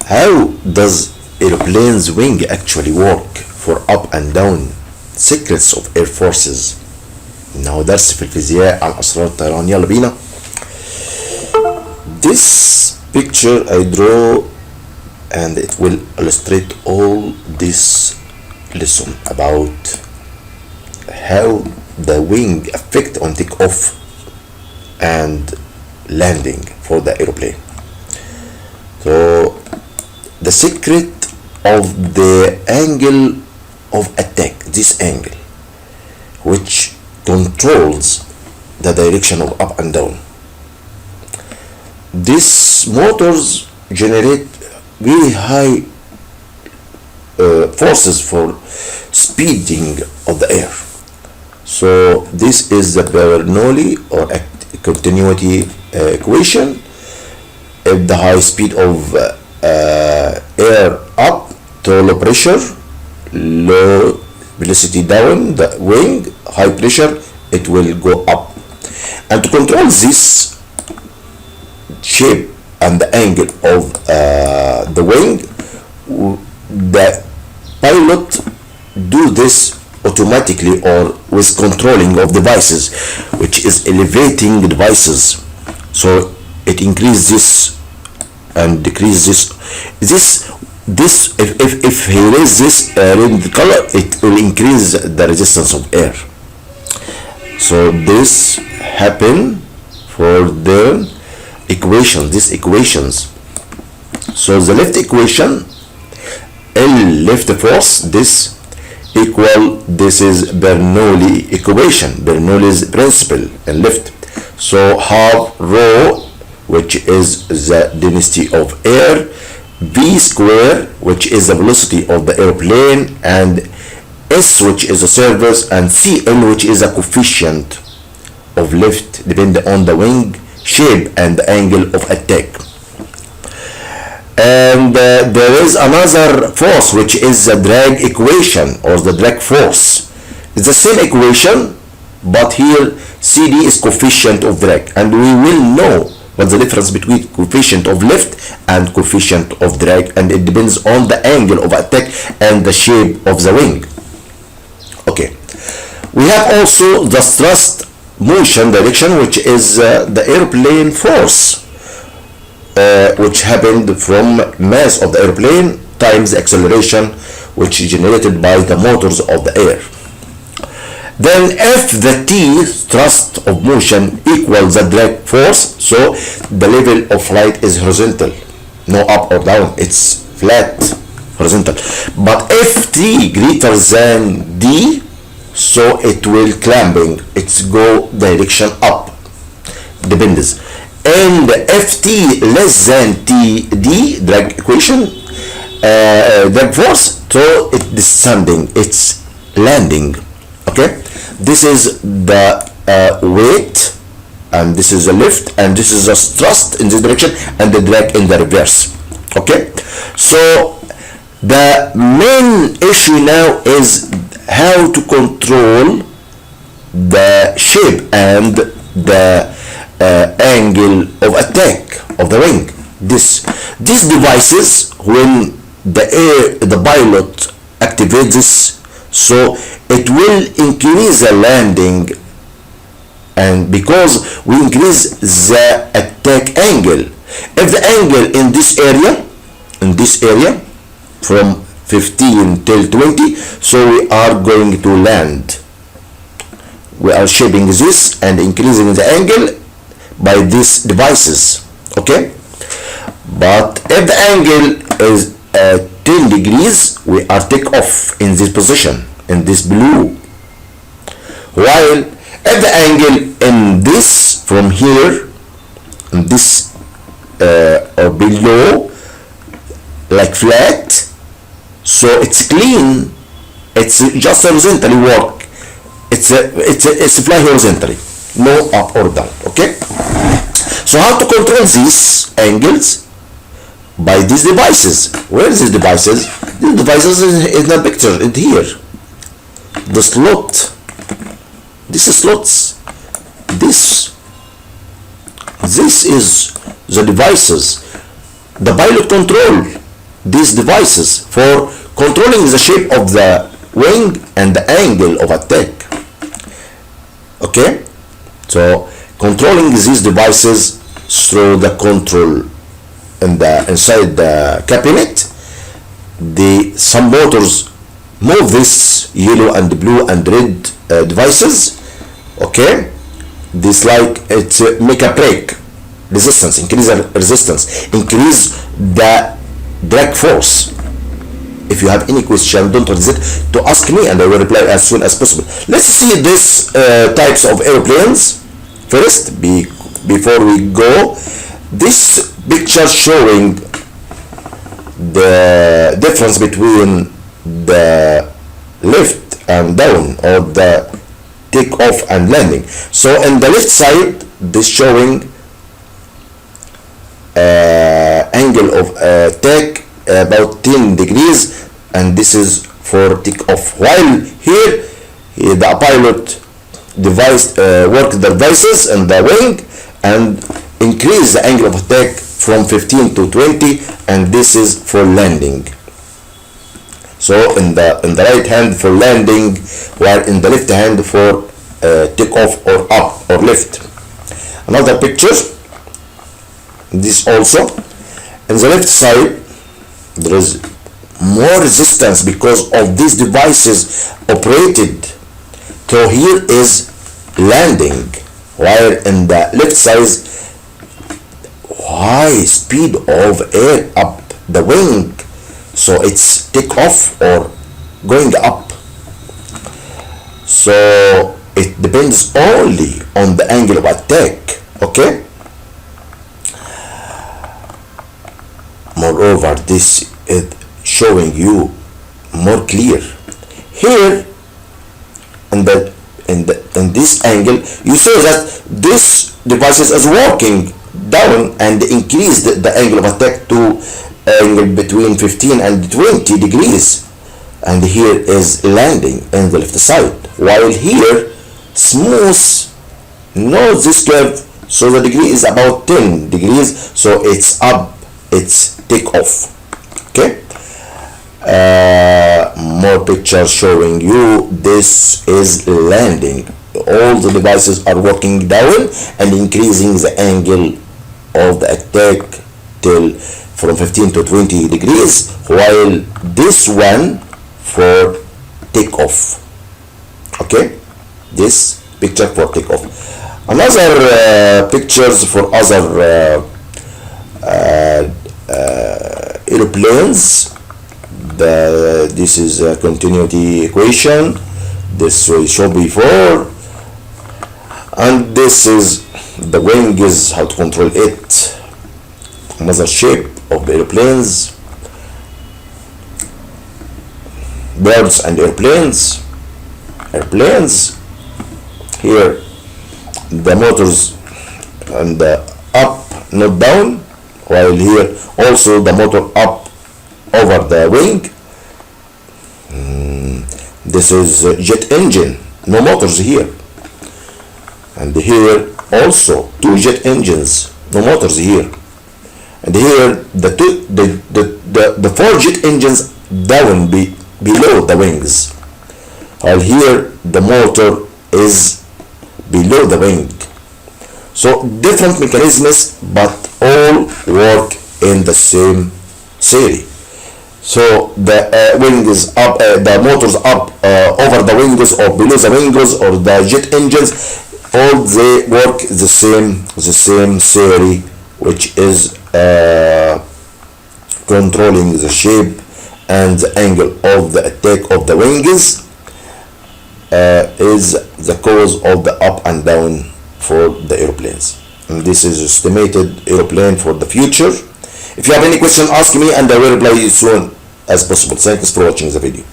How does aeroplane's wing actually work for up and down? Secrets of air forces. إنه درس في الفيزياء عن أسرار الطيران. يلا بينا. This picture I draw and it will illustrate all this lesson about how the wing affect on takeoff and landing for the aeroplane. So the secret of the angle of attack, this angle which controls the direction of up and down. These motors generate very high forces for speeding of the air. So this is the Bernoulli or continuity equation. If the high speed of air up to low pressure, low velocity down the wing, high pressure, it will go up. And to control this shape and the angle of the wing, the pilot do this automatically or with controlling of devices, which is elevating devices. So it increases this and decreases this. If he raises this red color, it will increase the resistance of air. So this happen for the equation, these equations. So the left equation, L left force, this equal, this is Bernoulli equation, Bernoulli's principle in lift. So half rho, which is the density of air, v square, which is the velocity of the airplane, and s, which is the surface, and cl, which is a coefficient of lift depending on the wing shape and the angle of attack. And there is another force, which is the drag equation or the drag force. It's the same equation, but here CD is coefficient of drag, and we will know what's the difference between coefficient of lift and coefficient of drag, and it depends on the angle of attack and the shape of the wing. Okay, we have also the thrust motion direction, which is the airplane force, which happened from mass of the airplane times the acceleration which is generated by the motors of the air. Then if the T, thrust of motion, equals the drag force, so the level of flight is horizontal, no up or down, it's flat, horizontal. But if T greater than D, so it will clamping, it's go direction up, depends. And if T less than TD, drag equation, drag force, so it's descending, it's landing. Okay, this is the weight, and this is the lift, and this is the thrust in this direction, and the drag in the reverse. Okay, so the main issue now is how to control the shape and the angle of attack of the wing. These devices, when the pilot activates this, so it will increase the landing, and because we increase the attack angle, if the angle in this area from 15 till 20, so we are going to land, we are shaping this and increasing the angle by these devices. Okay, but if the angle is 10 degrees, we are take off in this position, in this blue, while if the angle in this from here, in this or below, like flat, so it's clean, it's just horizontally work, it's fly horizontally, no up or down. Okay, so how to control these angles? By these devices. Where is these devices? These devices in the picture, in here, the slot, this is slots, this is the devices the pilot control these devices for controlling the shape of the wing and the angle of attack. Okay, so controlling these devices through the control inside the cabinet. Some motors move this yellow and blue and red devices. Okay, this like it make a brake resistance, increase the resistance, increase the drag force. If you have any question, don't hesitate to ask me and I will reply as soon as possible. Let's see these types of airplanes first before we go. This picture showing the difference between the lift and down, or the take off and landing. So in the left side, this showing angle of attack about 10 degrees, and this is for take off. While here the pilot work the devices and the wing and increase the angle of attack from 15 to 20, and this is for landing. So in the right hand for landing, while in the left hand for take off or up or lift. Another picture, this also in the left side there is more resistance because of these devices operated. So here is landing, while in the left side high speed of air up the wing, so it's take off or going up. So it depends only on the angle of attack. Okay, moreover this is showing you more clear. Here in this angle you see that this device is working down and increase the angle of attack to angle between 15 and 20 degrees, and here is landing in the left side, while here smooth, no this curve, so the degree is about 10 degrees, so it's up, it's take off. Okay, more pictures showing you this is landing. All the devices are working down and increasing the angle of the attack till from 15 to 20 degrees, while this one for takeoff. Okay, this picture for takeoff. Another pictures for other airplanes. This is a continuity equation. This we showed before, and this is the wing is how to control it. Another shape of the airplanes, birds and airplanes. Here the motors and the up, not down, while here also the motor up over the wing. This is jet engine, no motors here, and here also two jet engines, no motors here, and here the four jet engines down below the wings, while here the motor is below the wing. So different mechanisms, but all work in the same series. So the wing is up, the motors up over the wings or below the wings, or the jet engines, all they work the same series, which is controlling the shape and the angle of the attack of the wings, is the cause of the up and down for the airplanes. And this is estimated airplane for the future. If you have any question, ask me and I will reply as soon as possible. Thanks for watching the video.